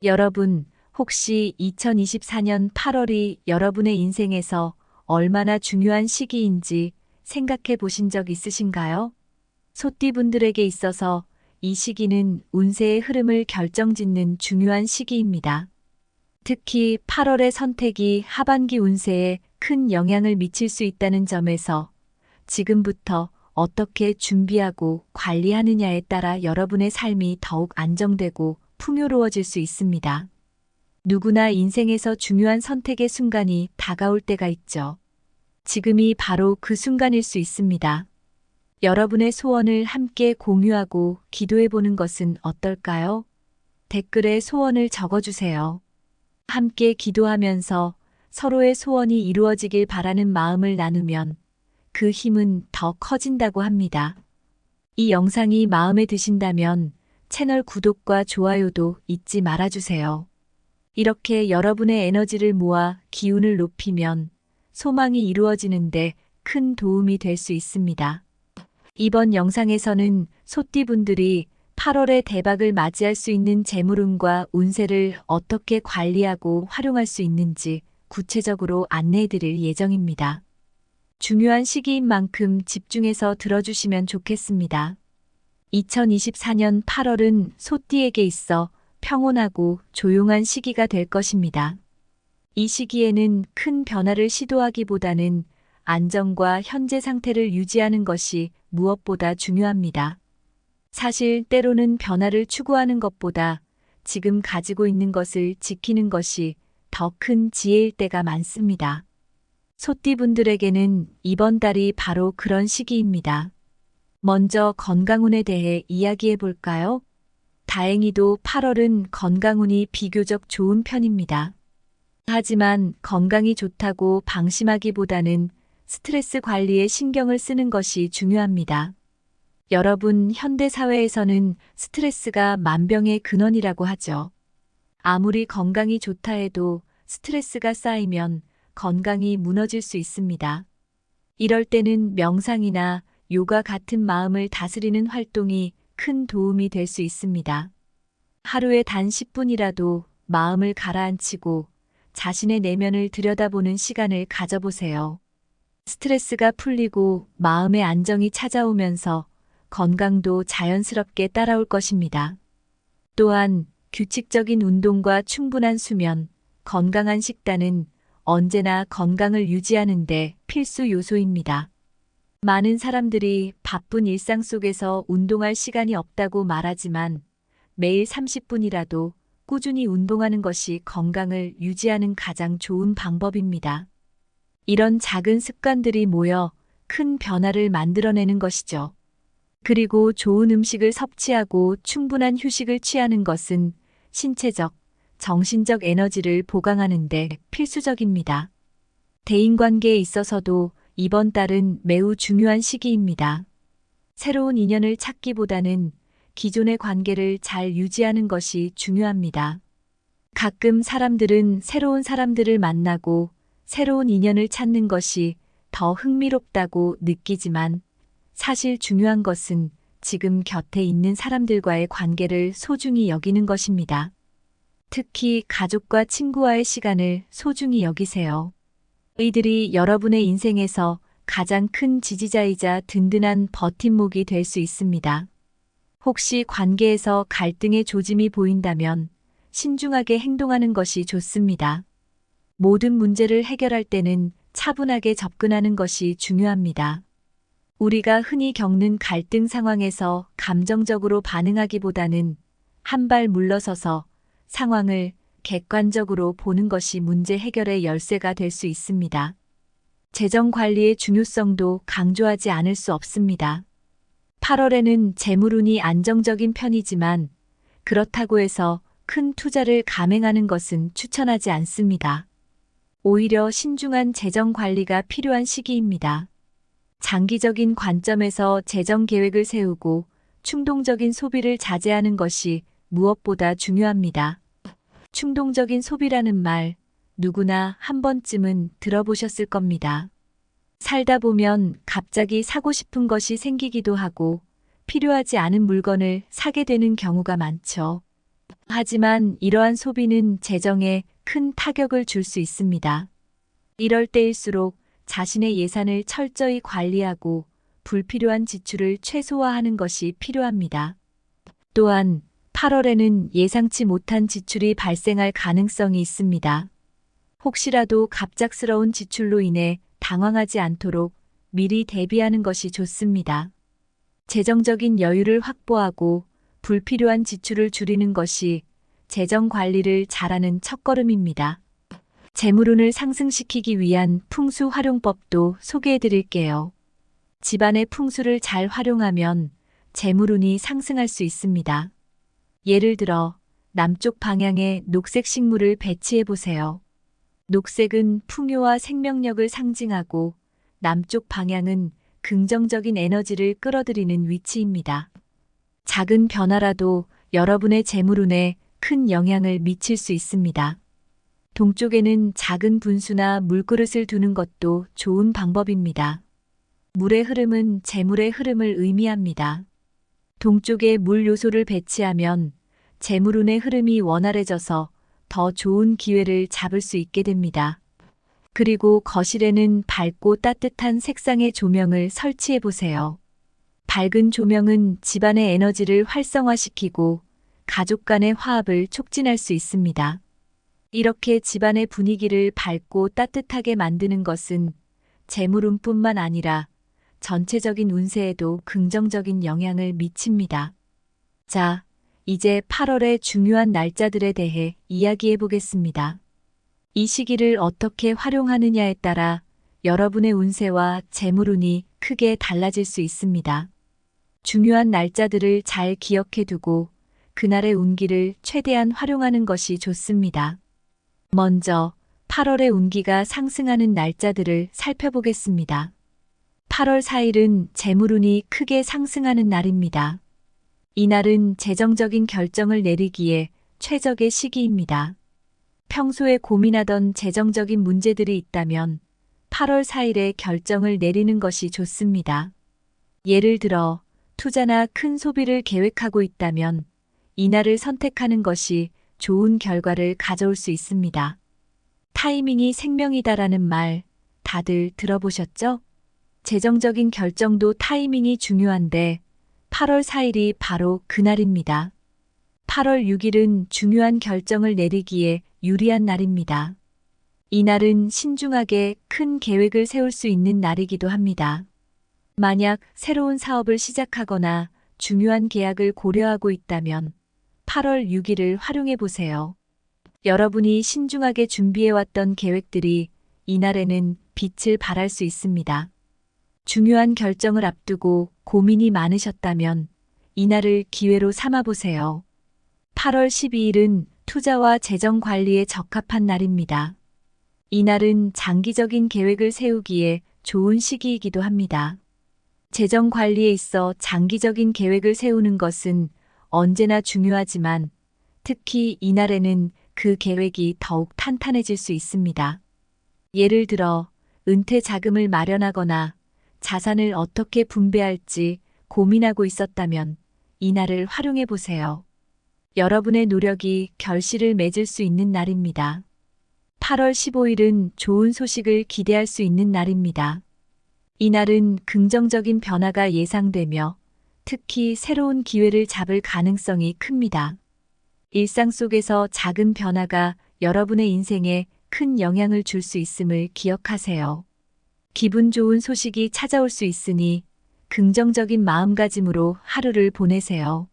여러분, 혹시 2024년 8월이 여러분의 인생에서 얼마나 중요한 시기인지 생각해 보신 적 있으신가요? 소띠분들에게 있어서 이 시기는 운세의 흐름을 결정짓는 중요한 시기입니다. 특히 8월의 선택이 하반기 운세에 큰 영향을 미칠 수 있다는 점에서 지금부터 어떻게 준비하고 관리하느냐에 따라 여러분의 삶이 더욱 안정되고 풍요로워질 수 있습니다. 누구나 인생에서 중요한 선택의 순간이 다가올 때가 있죠. 지금이 바로 그 순간일 수 있습니다. 여러분의 소원을 함께 공유하고 기도해 보는 것은 어떨까요? 댓글에 소원을 적어주세요. 함께 기도하면서 서로의 소원이 이루어지길 바라는 마음을 나누면 그 힘은 더 커진다고 합니다. 이 영상이 마음에 드신다면 채널 구독과 좋아요도 잊지 말아주세요. 이렇게 여러분의 에너지를 모아 기운을 높이면 소망이 이루어지는데 큰 도움이 될 수 있습니다. 이번 영상에서는 소띠분들이 8월의 대박을 맞이할 수 있는 재물운과 운세를 어떻게 관리하고 활용할 수 있는지 구체적으로 안내해 드릴 예정입니다. 중요한 시기인 만큼 집중해서 들어주시면 좋겠습니다. 2024년 8월은 소띠에게 있어 평온하고 조용한 시기가 될 것입니다. 이 시기에는 큰 변화를 시도하기보다는 안정과 현재 상태를 유지하는 것이 무엇보다 중요합니다. 사실 때로는 변화를 추구하는 것보다 지금 가지고 있는 것을 지키는 것이 더 큰 지혜일 때가 많습니다. 소띠분들에게는 이번 달이 바로 그런 시기입니다. 먼저 건강운에 대해 이야기해 볼까요? 다행히도 8월은 건강운이 비교적 좋은 편입니다. 하지만 건강이 좋다고 방심하기보다는 스트레스 관리에 신경을 쓰는 것이 중요합니다. 여러분, 현대 사회에서는 스트레스가 만병의 근원이라고 하죠. 아무리 건강이 좋다 해도 스트레스가 쌓이면 건강이 무너질 수 있습니다. 이럴 때는 명상이나 요가 같은 마음을 다스리는 활동이 큰 도움이 될 수 있습니다. 하루에 단 10분이라도 마음을 가라앉히고 자신의 내면을 들여다보는 시간을 가져보세요. 스트레스가 풀리고 마음의 안정이 찾아오면서 건강도 자연스럽게 따라올 것입니다. 또한 규칙적인 운동과 충분한 수면, 건강한 식단은 언제나 건강을 유지하는 데 필수 요소입니다. 많은 사람들이 바쁜 일상 속에서 운동할 시간이 없다고 말하지만 매일 30분이라도 꾸준히 운동하는 것이 건강을 유지하는 가장 좋은 방법입니다. 이런 작은 습관들이 모여 큰 변화를 만들어내는 것이죠. 그리고 좋은 음식을 섭취하고 충분한 휴식을 취하는 것은 신체적, 정신적 에너지를 보강하는 데 필수적입니다. 대인관계에 있어서도 이번 달은 매우 중요한 시기입니다. 새로운 인연을 찾기보다는 기존의 관계를 잘 유지하는 것이 중요합니다. 가끔 사람들은 새로운 사람들을 만나고 새로운 인연을 찾는 것이 더 흥미롭다고 느끼지만 사실 중요한 것은 지금 곁에 있는 사람들과의 관계를 소중히 여기는 것입니다. 특히 가족과 친구와의 시간을 소중히 여기세요. 이들이 여러분의 인생에서 가장 큰 지지자이자 든든한 버팀목이 될 수 있습니다. 혹시 관계에서 갈등의 조짐이 보인다면 신중하게 행동하는 것이 좋습니다. 모든 문제를 해결할 때는 차분하게 접근하는 것이 중요합니다. 우리가 흔히 겪는 갈등 상황에서 감정적으로 반응하기보다는 한 발 물러서서 상황을 객관적으로 보는 것이 문제 해결의 열쇠가 될 수 있습니다. 재정 관리의 중요성도 강조하지 않을 수 없습니다. 8월에는 재물운이 안정적인 편이지만 그렇다고 해서 큰 투자를 감행하는 것은 추천하지 않습니다. 오히려 신중한 재정 관리가 필요한 시기입니다. 장기적인 관점에서 재정 계획을 세우고 충동적인 소비를 자제하는 것이 무엇보다 중요합니다. 충동적인 소비라는 말, 누구나 한 번쯤은 들어보셨을 겁니다. 살다 보면 갑자기 사고 싶은 것이 생기기도 하고 필요하지 않은 물건을 사게 되는 경우가 많죠. 하지만 이러한 소비는 재정에 큰 타격을 줄 수 있습니다. 이럴 때일수록 자신의 예산을 철저히 관리하고 불필요한 지출을 최소화하는 것이 필요합니다. 또한 8월에는 예상치 못한 지출이 발생할 가능성이 있습니다. 혹시라도 갑작스러운 지출로 인해 당황하지 않도록 미리 대비하는 것이 좋습니다. 재정적인 여유를 확보하고 불필요한 지출을 줄이는 것이 재정 관리를 잘하는 첫걸음입니다. 재물운을 상승시키기 위한 풍수 활용법도 소개해 드릴게요. 집안의 풍수를 잘 활용하면 재물운이 상승할 수 있습니다. 예를 들어 남쪽 방향에 녹색 식물을 배치해 보세요. 녹색은 풍요와 생명력을 상징하고 남쪽 방향은 긍정적인 에너지를 끌어들이는 위치입니다. 작은 변화라도 여러분의 재물운에 큰 영향을 미칠 수 있습니다. 동쪽에는 작은 분수나 물그릇을 두는 것도 좋은 방법입니다. 물의 흐름은 재물의 흐름을 의미합니다. 동쪽에 물 요소를 배치하면 재물운의 흐름이 원활해져서 더 좋은 기회를 잡을 수 있게 됩니다. 그리고 거실에는 밝고 따뜻한 색상의 조명을 설치해 보세요. 밝은 조명은 집안의 에너지를 활성화시키고 가족 간의 화합을 촉진할 수 있습니다. 이렇게 집안의 분위기를 밝고 따뜻하게 만드는 것은 재물운뿐만 아니라 전체적인 운세에도 긍정적인 영향을 미칩니다. 자, 이제 8월의 중요한 날짜들에 대해 이야기해 보겠습니다. 이 시기를 어떻게 활용하느냐에 따라 여러분의 운세와 재물운이 크게 달라질 수 있습니다. 중요한 날짜들을 잘 기억해 두고 그날의 운기를 최대한 활용하는 것이 좋습니다. 먼저 8월의 운기가 상승하는 날짜들을 살펴보겠습니다. 8월 4일은 재물운이 크게 상승하는 날입니다. 이날은 재정적인 결정을 내리기에 최적의 시기입니다. 평소에 고민하던 재정적인 문제들이 있다면 8월 4일에 결정을 내리는 것이 좋습니다. 예를 들어 투자나 큰 소비를 계획하고 있다면 이날을 선택하는 것이 좋은 결과를 가져올 수 있습니다. 타이밍이 생명이다라는 말 다들 들어보셨죠? 재정적인 결정도 타이밍이 중요한데 8월 4일이 바로 그날입니다. 8월 6일은 중요한 결정을 내리기에 유리한 날입니다. 이날은 신중하게 큰 계획을 세울 수 있는 날이기도 합니다. 만약 새로운 사업을 시작하거나 중요한 계약을 고려하고 있다면 8월 6일을 활용해 보세요. 여러분이 신중하게 준비해왔던 계획들이 이날에는 빛을 발할 수 있습니다. 중요한 결정을 앞두고 고민이 많으셨다면 이날을 기회로 삼아 보세요. 8월 12일은 투자와 재정 관리에 적합한 날입니다. 이날은 장기적인 계획을 세우기에 좋은 시기이기도 합니다. 재정 관리에 있어 장기적인 계획을 세우는 것은 언제나 중요하지만 특히 이날에는 그 계획이 더욱 탄탄해질 수 있습니다. 예를 들어 은퇴 자금을 마련하거나 자산을 어떻게 분배할지 고민하고 있었다면 이날을 활용해 보세요. 여러분의 노력이 결실을 맺을 수 있는 날입니다. 8월 15일은 좋은 소식을 기대할 수 있는 날입니다. 이날은 긍정적인 변화가 예상되며 특히 새로운 기회를 잡을 가능성이 큽니다. 일상 속에서 작은 변화가 여러분의 인생에 큰 영향을 줄 수 있음을 기억하세요. 기분 좋은 소식이 찾아올 수 있으니 긍정적인 마음가짐으로 하루를 보내세요.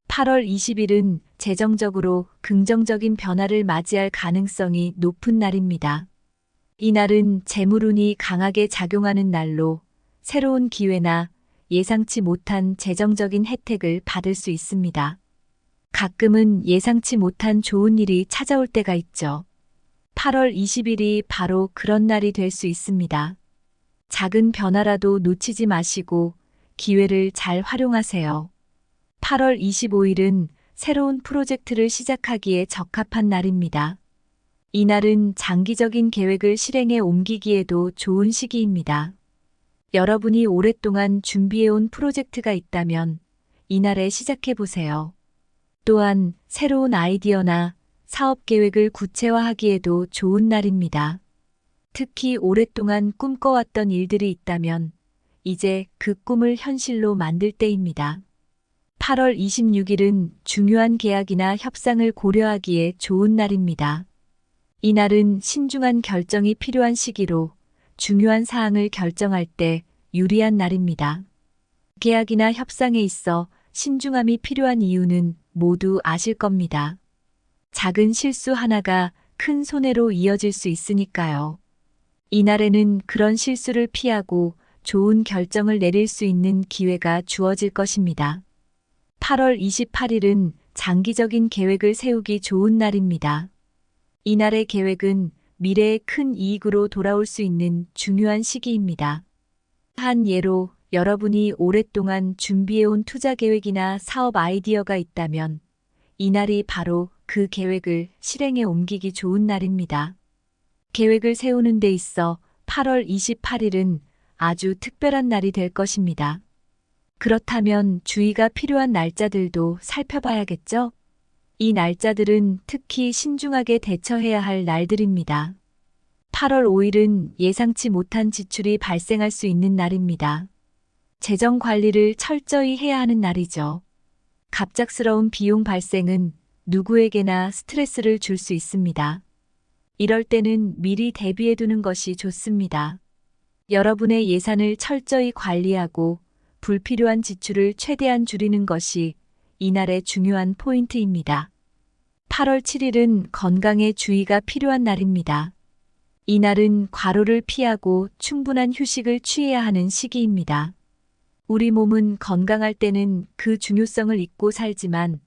8월 20일은 재정적으로 긍정적인 변화를 맞이할 가능성이 높은 날입니다. 이날은 재물운이 강하게 작용하는 날로 새로운 기회나 예상치 못한 재정적인 혜택을 받을 수 있습니다. 가끔은 예상치 못한 좋은 일이 찾아올 때가 있죠. 8월 20일이 바로 그런 날이 될 수 있습니다. 작은 변화라도 놓치지 마시고 기회를 잘 활용하세요. 8월 25일은 새로운 프로젝트를 시작하기에 적합한 날입니다. 이날은 장기적인 계획을 실행에 옮기기에도 좋은 시기입니다. 여러분이 오랫동안 준비해온 프로젝트가 있다면 이날에 시작해 보세요. 또한 새로운 아이디어나 사업 계획을 구체화하기에도 좋은 날입니다. 특히 오랫동안 꿈꿔왔던 일들이 있다면 이제 그 꿈을 현실로 만들 때입니다. 8월 26일은 중요한 계약이나 협상을 고려하기에 좋은 날입니다. 이 날은 신중한 결정이 필요한 시기로 중요한 사항을 결정할 때 유리한 날입니다. 계약이나 협상에 있어 신중함이 필요한 이유는 모두 아실 겁니다. 작은 실수 하나가 큰 손해로 이어질 수 있으니까요. 이날에는 그런 실수를 피하고 좋은 결정을 내릴 수 있는 기회가 주어질 것입니다. 8월 28일은 장기적인 계획을 세우기 좋은 날입니다. 이날의 계획은 미래의 큰 이익으로 돌아올 수 있는 중요한 시기입니다. 한 예로 여러분이 오랫동안 준비해온 투자 계획이나 사업 아이디어가 있다면 이날이 바로 그 계획을 실행에 옮기기 좋은 날입니다. 계획을 세우는 데 있어 8월 28일은 아주 특별한 날이 될 것입니다. 그렇다면 주의가 필요한 날짜들도 살펴봐야겠죠? 이 날짜들은 특히 신중하게 대처해야 할 날들입니다. 8월 5일은 예상치 못한 지출이 발생할 수 있는 날입니다. 재정 관리를 철저히 해야 하는 날이죠. 갑작스러운 비용 발생은 누구에게나 스트레스를 줄 수 있습니다. 이럴 때는 미리 대비해 두는 것이 좋습니다. 여러분의 예산을 철저히 관리하고 불필요한 지출을 최대한 줄이는 것이 이날의 중요한 포인트입니다. 8월 7일은 건강에 주의가 필요한 날입니다. 이날은 과로를 피하고 충분한 휴식을 취해야 하는 시기입니다. 우리 몸은 건강할 때는 그 중요성을 잊고 살지만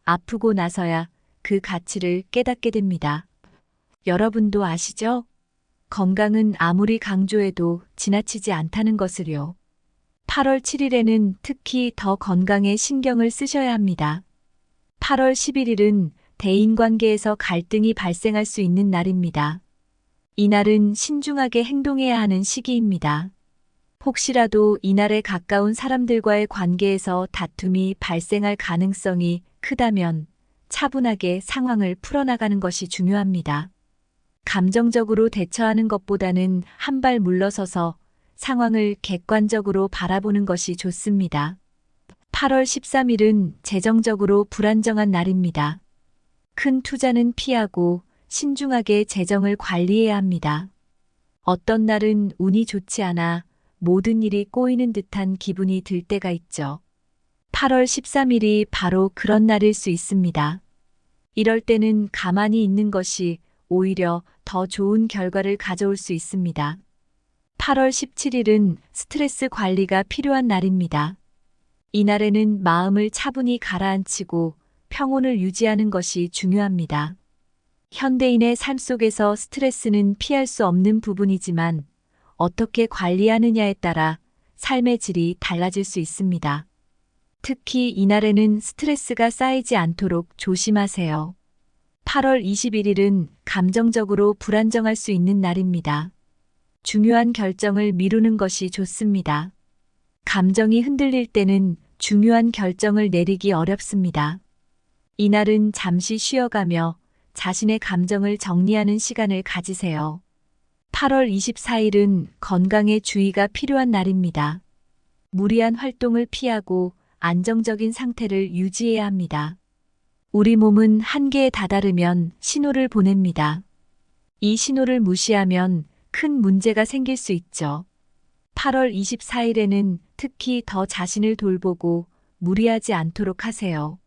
아프고 나서야 그 가치를 깨닫게 됩니다. 여러분도 아시죠? 건강은 아무리 강조해도 지나치지 않다는 것을요. 8월 7일에는 특히 더 건강에 신경을 쓰셔야 합니다. 8월 11일은 대인관계에서 갈등이 발생할 수 있는 날입니다. 이날은 신중하게 행동해야 하는 시기입니다. 혹시라도 이날에 가까운 사람들과의 관계에서 다툼이 발생할 가능성이 크다면 차분하게 상황을 풀어나가는 것이 중요합니다. 감정적으로 대처하는 것보다는 한 발 물러서서 상황을 객관적으로 바라보는 것이 좋습니다. 8월 13일은 재정적으로 불안정한 날입니다. 큰 투자는 피하고 신중하게 재정을 관리해야 합니다. 어떤 날은 운이 좋지 않아 모든 일이 꼬이는 듯한 기분이 들 때가 있죠. 8월 13일이 바로 그런 날일 수 있습니다. 이럴 때는 가만히 있는 것이 오히려 더 좋은 결과를 가져올 수 있습니다. 8월 17일은 스트레스 관리가 필요한 날입니다. 이날에는 마음을 차분히 가라앉히고 평온을 유지하는 것이 중요합니다. 현대인의 삶 속에서 스트레스는 피할 수 없는 부분이지만 어떻게 관리하느냐에 따라 삶의 질이 달라질 수 있습니다. 특히 이날에는 스트레스가 쌓이지 않도록 조심하세요. 8월 21일은 감정적으로 불안정할 수 있는 날입니다. 중요한 결정을 미루는 것이 좋습니다. 감정이 흔들릴 때는 중요한 결정을 내리기 어렵습니다. 이날은 잠시 쉬어가며 자신의 감정을 정리하는 시간을 가지세요. 8월 24일은 건강에 주의가 필요한 날입니다. 무리한 활동을 피하고 안정적인 상태를 유지해야 합니다. 우리 몸은 한계에 다다르면 신호를 보냅니다. 이 신호를 무시하면 큰 문제가 생길 수 있죠. 8월 24일에는 특히 더 자신을 돌보고 무리하지 않도록 하세요.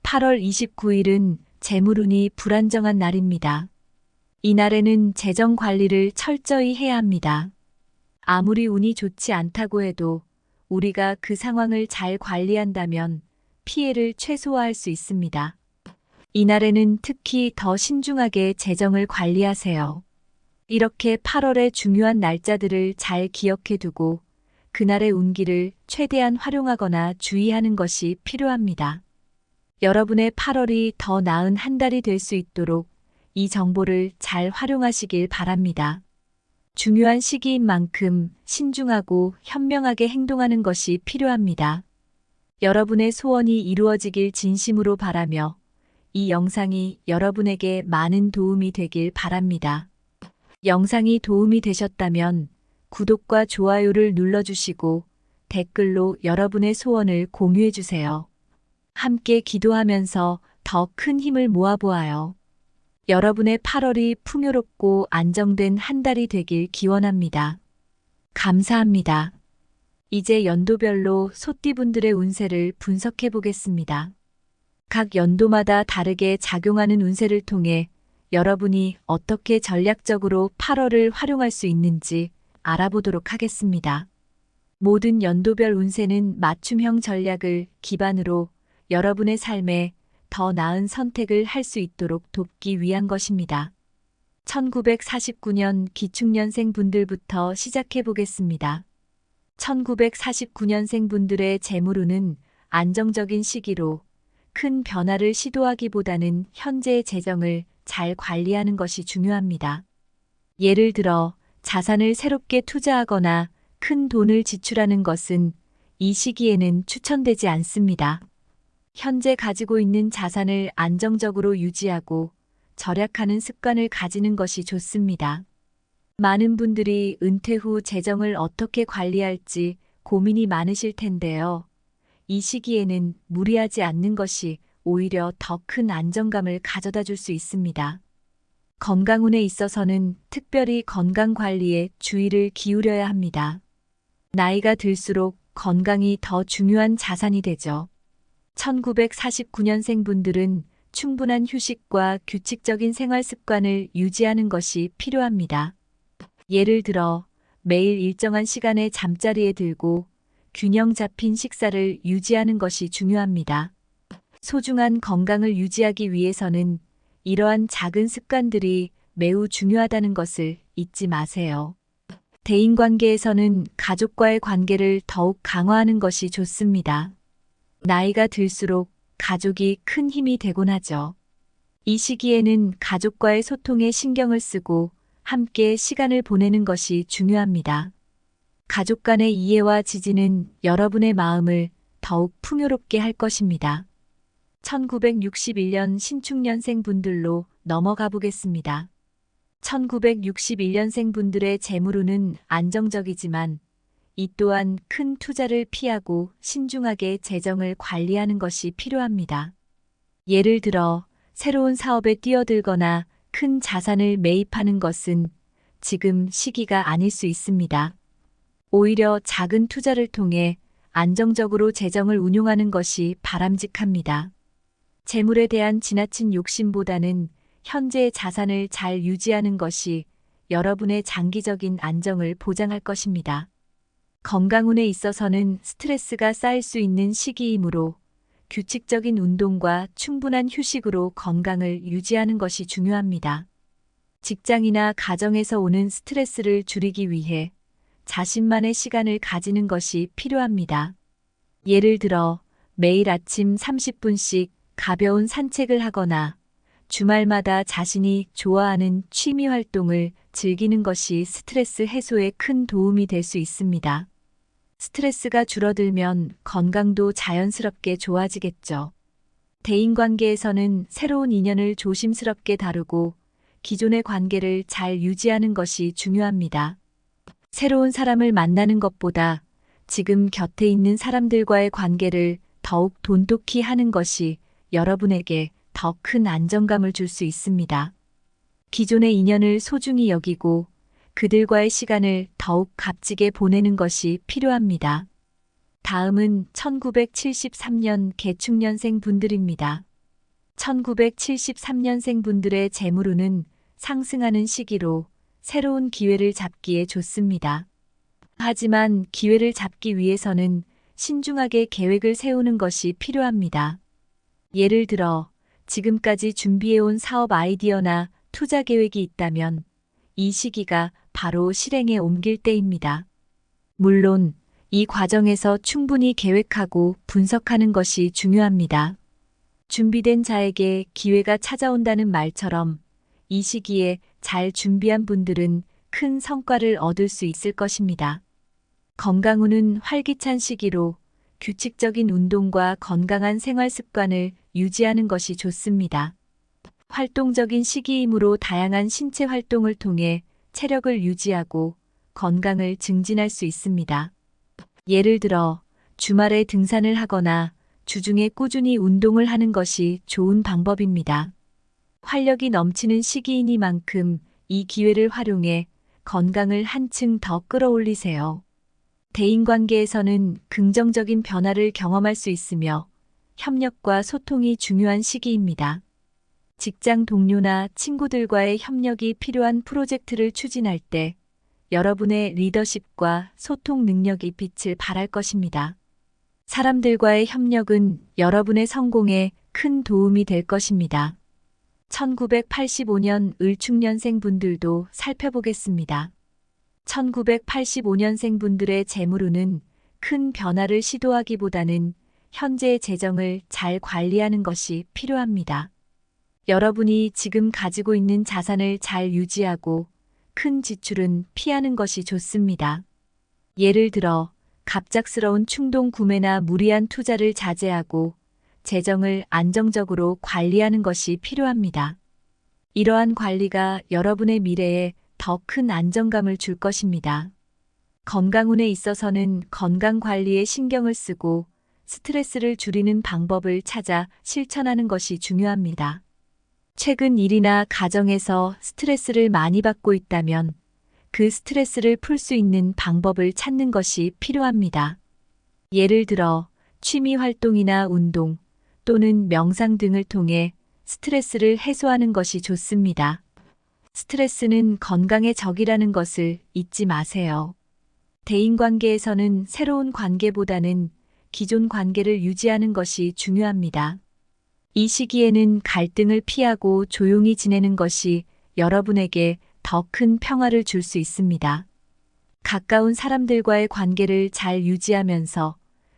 8월 29일은 재물운이 불안정한 날입니다. 이날에는 재정 관리를 철저히 해야 합니다. 아무리 운이 좋지 않다고 해도 우리가 그 상황을 잘 관리한다면 피해를 최소화할 수 있습니다. 이날에는 특히 더 신중하게 재정을 관리하세요. 이렇게 8월의 중요한 날짜들을 잘 기억해 두고 그날의 운기를 최대한 활용하거나 주의하는 것이 필요합니다. 여러분의 8월이 더 나은 한 달이 될 수 있도록 이 정보를 잘 활용하시길 바랍니다. 중요한 시기인 만큼 신중하고 현명하게 행동하는 것이 필요합니다. 여러분의 소원이 이루어지길 진심으로 바라며 이 영상이 여러분에게 많은 도움이 되길 바랍니다. 영상이 도움이 되셨다면 구독과 좋아요를 눌러주시고 댓글로 여러분의 소원을 공유해주세요. 함께 기도하면서 더 큰 힘을 모아보아요. 여러분의 8월이 풍요롭고 안정된 한 달이 되길 기원합니다. 감사합니다. 이제 연도별로 소띠분들의 운세를 분석해 보겠습니다. 각 연도마다 다르게 작용하는 운세를 통해 여러분이 어떻게 전략적으로 8월을 활용할 수 있는지 알아보도록 하겠습니다. 모든 연도별 운세는 맞춤형 전략을 기반으로 여러분의 삶에 더 나은 선택을 할 수 있도록 돕기 위한 것입니다. 1949년 기축년생 분들부터 시작해 보겠습니다. 1949년생 분들의 재물운은 안정적인 시기로 큰 변화를 시도하기보다는 현재의 재정을 잘 관리하는 것이 중요합니다. 예를 들어 자산을 새롭게 투자하거나 큰 돈을 지출하는 것은 이 시기에는 추천되지 않습니다. 현재 가지고 있는 자산을 안정적으로 유지하고 절약하는 습관을 가지는 것이 좋습니다. 많은 분들이 은퇴 후 재정을 어떻게 관리할지 고민이 많으실 텐데요. 이 시기에는 무리하지 않는 것이 오히려 더 큰 안정감을 가져다 줄 수 있습니다. 건강운에 있어서는 특별히 건강 관리에 주의를 기울여야 합니다. 나이가 들수록 건강이 더 중요한 자산이 되죠. 1949년생 분들은 충분한 휴식과 규칙적인 생활 습관을 유지하는 것이 필요합니다. 예를 들어 매일 일정한 시간에 잠자리에 들고 균형 잡힌 식사를 유지하는 것이 중요합니다. 소중한 건강을 유지하기 위해서는 이러한 작은 습관들이 매우 중요하다는 것을 잊지 마세요. 대인관계에서는 가족과의 관계를 더욱 강화하는 것이 좋습니다. 나이가 들수록 가족이 큰 힘이 되곤 하죠. 이 시기에는 가족과의 소통에 신경을 쓰고 함께 시간을 보내는 것이 중요합니다. 가족 간의 이해와 지지는 여러분의 마음을 더욱 풍요롭게 할 것입니다. 1961년 신축년생 분들로 넘어가 보겠습니다. 1961년생 분들의 재물운은 안정적이지만 이 또한 큰 투자를 피하고 신중하게 재정을 관리하는 것이 필요합니다. 예를 들어 새로운 사업에 뛰어들거나 큰 자산을 매입하는 것은 지금 시기가 아닐 수 있습니다. 오히려 작은 투자를 통해 안정적으로 재정을 운용하는 것이 바람직합니다. 재물에 대한 지나친 욕심보다는 현재의 자산을 잘 유지하는 것이 여러분의 장기적인 안정을 보장할 것입니다. 건강운에 있어서는 스트레스가 쌓일 수 있는 시기이므로 규칙적인 운동과 충분한 휴식으로 건강을 유지하는 것이 중요합니다. 직장이나 가정에서 오는 스트레스를 줄이기 위해 자신만의 시간을 가지는 것이 필요합니다. 예를 들어 매일 아침 30분씩 가벼운 산책을 하거나 주말마다 자신이 좋아하는 취미 활동을 즐기는 것이 스트레스 해소에 큰 도움이 될 수 있습니다. 스트레스가 줄어들면 건강도 자연스럽게 좋아지겠죠. 대인관계에서는 새로운 인연을 조심스럽게 다루고 기존의 관계를 잘 유지하는 것이 중요합니다. 새로운 사람을 만나는 것보다 지금 곁에 있는 사람들과의 관계를 더욱 돈독히 하는 것이 여러분에게 더 큰 안정감을 줄 수 있습니다. 기존의 인연을 소중히 여기고 그들과의 시간을 더욱 값지게 보내는 것이 필요합니다. 다음은 1973년 개축년생 분들입니다. 1973년생 분들의 재물운은 상승하는 시기로 새로운 기회를 잡기에 좋습니다. 하지만 기회를 잡기 위해서는 신중하게 계획을 세우는 것이 필요합니다. 예를 들어 지금까지 준비해온 사업 아이디어나 투자 계획이 있다면 이 시기가 바로 실행에 옮길 때입니다. 물론 이 과정에서 충분히 계획하고 분석하는 것이 중요합니다. 준비된 자에게 기회가 찾아온다는 말처럼 이 시기에 잘 준비한 분들은 큰 성과를 얻을 수 있을 것입니다. 건강운은 활기찬 시기로 규칙적인 운동과 건강한 생활 습관을 유지하는 것이 좋습니다. 활동적인 시기이므로 다양한 신체 활동을 통해 체력을 유지하고 건강을 증진할 수 있습니다. 예를 들어 주말에 등산을 하거나 주중에 꾸준히 운동을 하는 것이 좋은 방법입니다. 활력이 넘치는 시기이니만큼 이 기회를 활용해 건강을 한층 더 끌어올리세요. 대인관계에서는 긍정적인 변화를 경험할 수 있으며 협력과 소통이 중요한 시기입니다. 직장 동료나 친구들과의 협력이 필요한 프로젝트를 추진할 때 여러분의 리더십과 소통 능력이 빛을 발할 것입니다. 사람들과의 협력은 여러분의 성공에 큰 도움이 될 것입니다. 1985년 을축년생 분들도 살펴보겠습니다. 1985년생 분들의 재물운은 큰 변화를 시도하기보다는 현재의 재정을 잘 관리하는 것이 필요합니다. 여러분이 지금 가지고 있는 자산을 잘 유지하고 큰 지출은 피하는 것이 좋습니다. 예를 들어 갑작스러운 충동 구매나 무리한 투자를 자제하고 재정을 안정적으로 관리하는 것이 필요합니다. 이러한 관리가 여러분의 미래에 더 큰 안정감을 줄 것입니다. 건강운에 있어서는 건강 관리에 신경을 쓰고 스트레스를 줄이는 방법을 찾아 실천하는 것이 중요합니다. 최근 일이나 가정에서 스트레스를 많이 받고 있다면 그 스트레스를 풀 수 있는 방법을 찾는 것이 필요합니다. 예를 들어 취미 활동이나 운동 또는 명상 등을 통해 스트레스를 해소하는 것이 좋습니다. 스트레스는 건강의 적이라는 것을 잊지 마세요. 대인관계에서는 새로운 관계보다는 기존 관계를 유지하는 것이 중요합니다. 이 시기에는 갈등을 피하고 조용히 지내는 것이 여러분에게 더 큰 평화를 줄 수 있습니다. 가까운 사람들과의 관계를 잘 유지하면서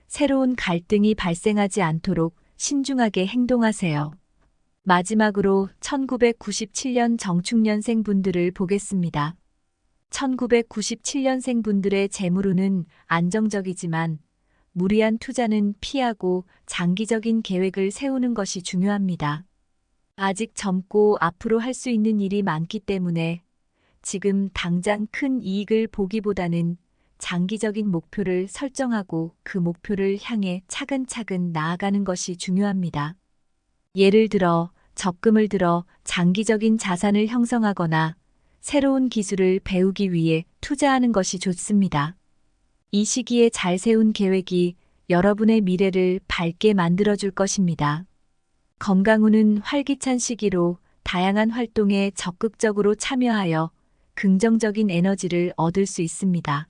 새로운 갈등이 발생하지 않도록 신중하게 행동하세요. 마지막으로 1997년 정축년생 분들을 보겠습니다. 1997년생 분들의 재물운은 안정적이지만 무리한 투자는 피하고 장기적인 계획을 세우는 것이 중요합니다. 아직 젊고 앞으로 할 수 있는 일이 많기 때문에 지금 당장 큰 이익을 보기보다는 장기적인 목표를 설정하고 그 목표를 향해 차근차근 나아가는 것이 중요합니다. 예를 들어 적금을 들어 장기적인 자산을 형성하거나 새로운 기술을 배우기 위해 투자하는 것이 좋습니다. 이 시기에 잘 세운 계획이 여러분의 미래를 밝게 만들어줄 것입니다. 건강운은 활기찬 시기로 다양한 활동에 적극적으로 참여하여 긍정적인 에너지를 얻을 수 있습니다.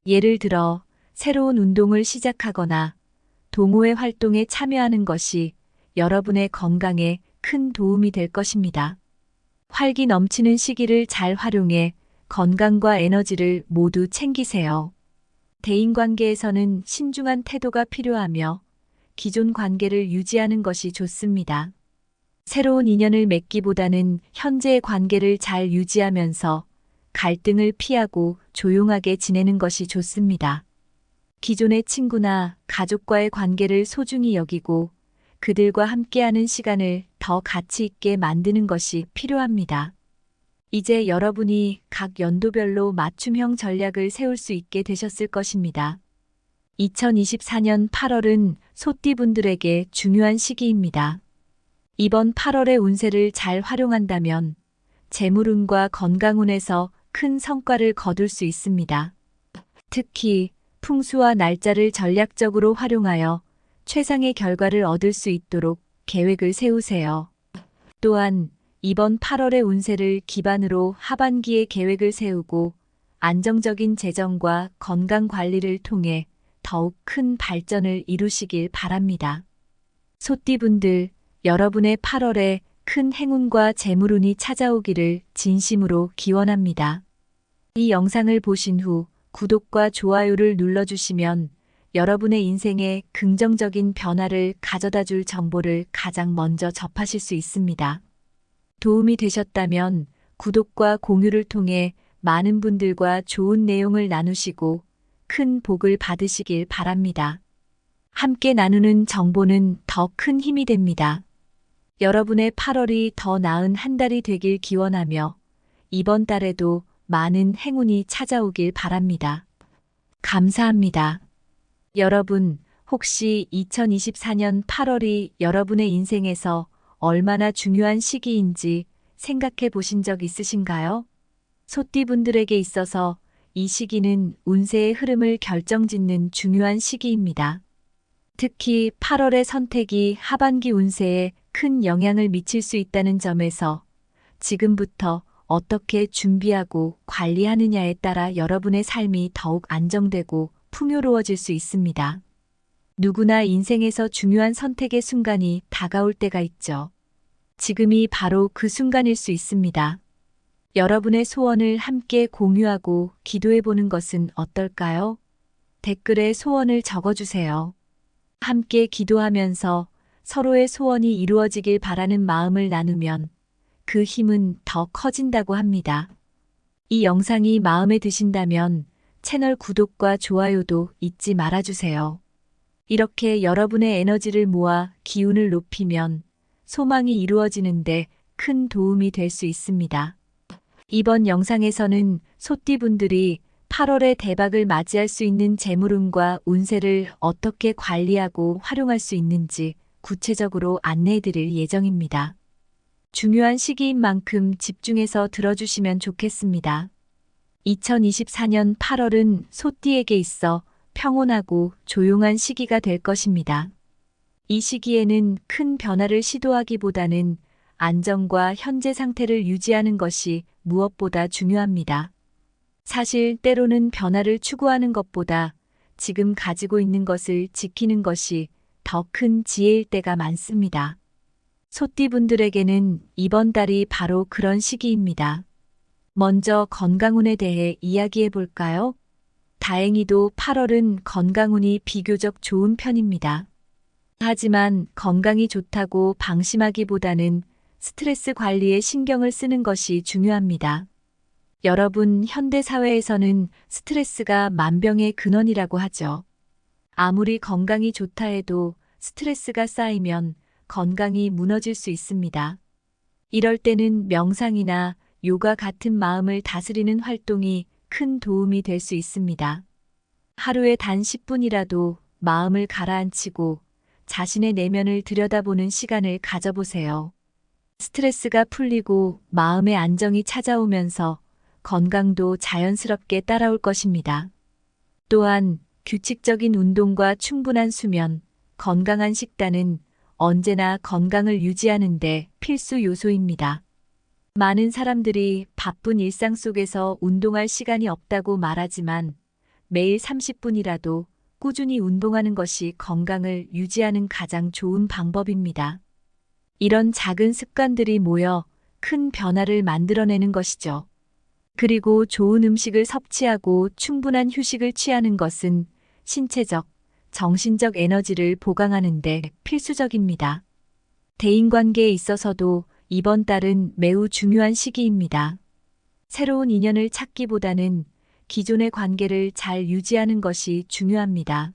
예를 들어 새로운 운동을 시작하거나 동호회 활동에 참여하는 것이 여러분의 건강에 큰 도움이 될 것입니다. 활기 넘치는 시기를 잘 활용해 건강과 에너지를 모두 챙기세요. 대인관계에서는 신중한 태도가 필요하며 기존 관계를 유지하는 것이 좋습니다. 새로운 인연을 맺기보다는 현재의 관계를 잘 유지하면서 갈등을 피하고 조용하게 지내는 것이 좋습니다. 기존의 친구나 가족과의 관계를 소중히 여기고 그들과 함께하는 시간을 더 가치 있게 만드는 것이 필요합니다. 이제 여러분이 각 연도별로 맞춤형 전략을 세울 수 있게 되셨을 것입니다. 2024년 8월은 소띠분들에게 중요한 시기입니다. 이번 8월의 운세를 잘 활용한다면 재물운과 건강운에서 큰 성과를 거둘 수 있습니다. 특히 풍수와 날짜를 전략적으로 활용하여 최상의 결과를 얻을 수 있도록 계획을 세우세요. 또한 이번 8월의 운세를 기반으로 하반기에 계획을 세우고 안정적인 재정과 건강 관리를 통해 더욱 큰 발전을 이루시길 바랍니다. 소띠분들, 여러분의 8월에 큰 행운과 재물운이 찾아오기를 진심으로 기원합니다. 이 영상을 보신 후 구독과 좋아요를 눌러주시면 여러분의 인생에 긍정적인 변화를 가져다 줄 정보를 가장 먼저 접하실 수 있습니다. 도움이 되셨다면 구독과 공유를 통해 많은 분들과 좋은 내용을 나누시고 큰 복을 받으시길 바랍니다. 함께 나누는 정보는 더 큰 힘이 됩니다. 여러분의 8월이 더 나은 한 달이 되길 기원하며 이번 달에도 많은 행운이 찾아오길 바랍니다. 감사합니다. 여러분, 혹시 2024년 8월이 여러분의 인생에서 얼마나 중요한 시기인지 생각해 보신 적 있으신가요? 소띠분들에게 있어서 이 시기는 운세의 흐름을 결정짓는 중요한 시기입니다. 특히 8월의 선택이 하반기 운세에 큰 영향을 미칠 수 있다는 점에서 지금부터 어떻게 준비하고 관리하느냐에 따라 여러분의 삶이 더욱 안정되고 풍요로워질 수 있습니다. 누구나 인생에서 중요한 선택의 순간이 다가올 때가 있죠. 지금이 바로 그 순간일 수 있습니다. 여러분의 소원을 함께 공유하고 기도해 보는 것은 어떨까요? 댓글에 소원을 적어주세요. 함께 기도하면서 서로의 소원이 이루어지길 바라는 마음을 나누면 그 힘은 더 커진다고 합니다. 이 영상이 마음에 드신다면 채널 구독과 좋아요도 잊지 말아주세요. 이렇게 여러분의 에너지를 모아 기운을 높이면 소망이 이루어지는데 큰 도움이 될 수 있습니다. 이번 영상에서는 소띠분들이 8월에 대박을 맞이할 수 있는 재물운과 운세를 어떻게 관리하고 활용할 수 있는지 구체적으로 안내해 드릴 예정입니다. 중요한 시기인 만큼 집중해서 들어주시면 좋겠습니다. 2024년 8월은 소띠에게 있어 평온하고 조용한 시기가 될 것입니다. 이 시기에는 큰 변화를 시도하기보다는 안정과 현재 상태를 유지하는 것이 무엇보다 중요합니다. 사실 때로는 변화를 추구하는 것보다 지금 가지고 있는 것을 지키는 것이 더 큰 지혜일 때가 많습니다. 소띠분들에게는 이번 달이 바로 그런 시기입니다. 먼저 건강운에 대해 이야기해 볼까요? 다행히도 8월은 건강운이 비교적 좋은 편입니다. 하지만 건강이 좋다고 방심하기보다는 스트레스 관리에 신경을 쓰는 것이 중요합니다. 여러분, 현대 사회에서는 스트레스가 만병의 근원이라고 하죠. 아무리 건강이 좋다 해도 스트레스가 쌓이면 건강이 무너질 수 있습니다. 이럴 때는 명상이나 요가 같은 마음을 다스리는 활동이 큰 도움이 될 수 있습니다. 하루에 단 10분이라도 마음을 가라앉히고 자신의 내면을 들여다보는 시간을 가져보세요. 스트레스가 풀리고 마음의 안정이 찾아오면서 건강도 자연스럽게 따라올 것입니다. 또한 규칙적인 운동과 충분한 수면, 건강한 식단은 언제나 건강을 유지하는 데 필수 요소입니다. 많은 사람들이 바쁜 일상 속에서 운동할 시간이 없다고 말하지만 매일 30분이라도 꾸준히 운동하는 것이 건강을 유지하는 가장 좋은 방법입니다. 이런 작은 습관들이 모여 큰 변화를 만들어내는 것이죠. 그리고 좋은 음식을 섭취하고 충분한 휴식을 취하는 것은 신체적, 정신적 에너지를 보강하는 데 필수적입니다. 대인관계에 있어서도 이번 달은 매우 중요한 시기입니다. 새로운 인연을 찾기보다는 기존의 관계를 잘 유지하는 것이 중요합니다.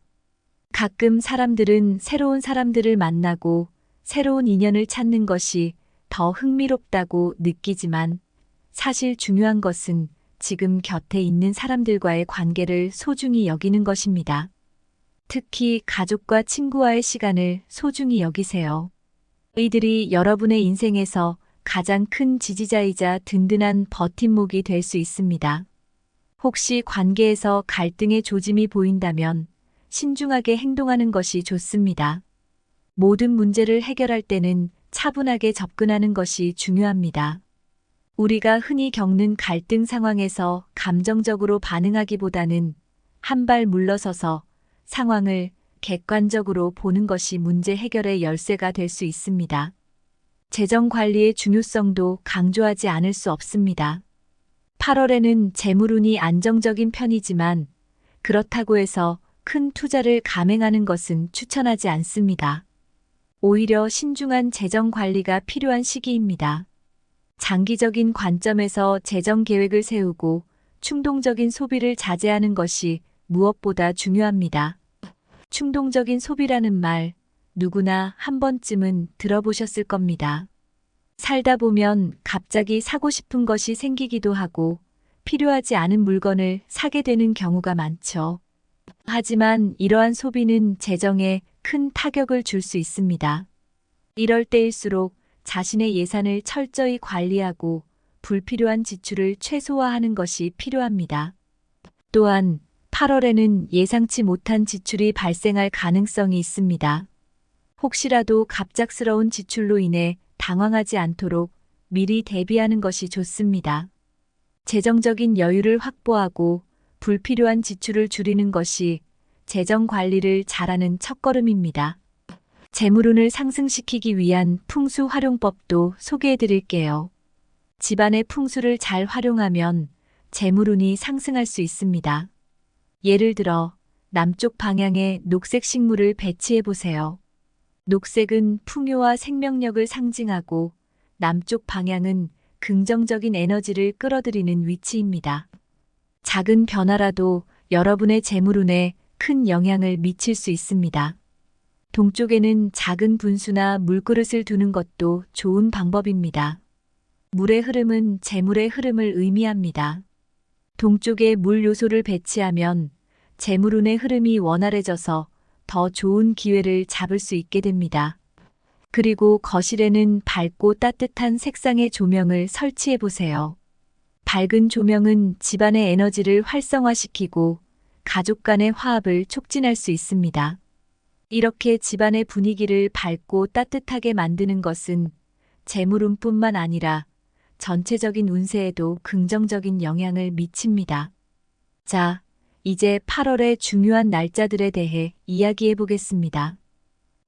가끔 사람들은 새로운 사람들을 만나고 새로운 인연을 찾는 것이 더 흥미롭다고 느끼지만 사실 중요한 것은 지금 곁에 있는 사람들과의 관계를 소중히 여기는 것입니다. 특히 가족과 친구와의 시간을 소중히 여기세요. 이들이 여러분의 인생에서 가장 큰 지지자이자 든든한 버팀목이 될 수 있습니다. 혹시 관계에서 갈등의 조짐이 보인다면 신중하게 행동하는 것이 좋습니다. 모든 문제를 해결할 때는 차분하게 접근하는 것이 중요합니다. 우리가 흔히 겪는 갈등 상황에서 감정적으로 반응하기보다는 한 발 물러서서 상황을 객관적으로 보는 것이 문제 해결의 열쇠가 될 수 있습니다. 재정 관리의 중요성도 강조하지 않을 수 없습니다. 8월에는 재물운이 안정적인 편이지만 그렇다고 해서 큰 투자를 감행하는 것은 추천하지 않습니다. 오히려 신중한 재정 관리가 필요한 시기입니다. 장기적인 관점에서 재정 계획을 세우고 충동적인 소비를 자제하는 것이 무엇보다 중요합니다. 충동적인 소비라는 말 누구나 한 번쯤은 들어보셨을 겁니다. 살다 보면 갑자기 사고 싶은 것이 생기기도 하고 필요하지 않은 물건을 사게 되는 경우가 많죠. 하지만 이러한 소비는 재정에 큰 타격을 줄 수 있습니다. 이럴 때일수록 자신의 예산을 철저히 관리하고 불필요한 지출을 최소화하는 것이 필요합니다. 또한 8월에는 예상치 못한 지출이 발생할 가능성이 있습니다. 혹시라도 갑작스러운 지출로 인해 당황하지 않도록 미리 대비하는 것이 좋습니다. 재정적인 여유를 확보하고 불필요한 지출을 줄이는 것이 재정 관리를 잘하는 첫걸음입니다. 재물운을 상승시키기 위한 풍수 활용법도 소개해 드릴게요. 집안의 풍수를 잘 활용하면 재물운이 상승할 수 있습니다. 예를 들어 남쪽 방향에 녹색 식물을 배치해 보세요. 녹색은 풍요와 생명력을 상징하고 남쪽 방향은 긍정적인 에너지를 끌어들이는 위치입니다. 작은 변화라도 여러분의 재물운에 큰 영향을 미칠 수 있습니다. 동쪽에는 작은 분수나 물그릇을 두는 것도 좋은 방법입니다. 물의 흐름은 재물의 흐름을 의미합니다. 동쪽에 물 요소를 배치하면 재물운의 흐름이 원활해져서 더 좋은 기회를 잡을 수 있게 됩니다. 그리고 거실에는 밝고 따뜻한 색상의 조명을 설치해 보세요. 밝은 조명은 집안의 에너지를 활성화시키고 가족 간의 화합을 촉진할 수 있습니다. 이렇게 집안의 분위기를 밝고 따뜻하게 만드는 것은 재물운뿐만 아니라 전체적인 운세에도 긍정적인 영향을 미칩니다. 자, 이제 8월의 중요한 날짜들에 대해 이야기해 보겠습니다.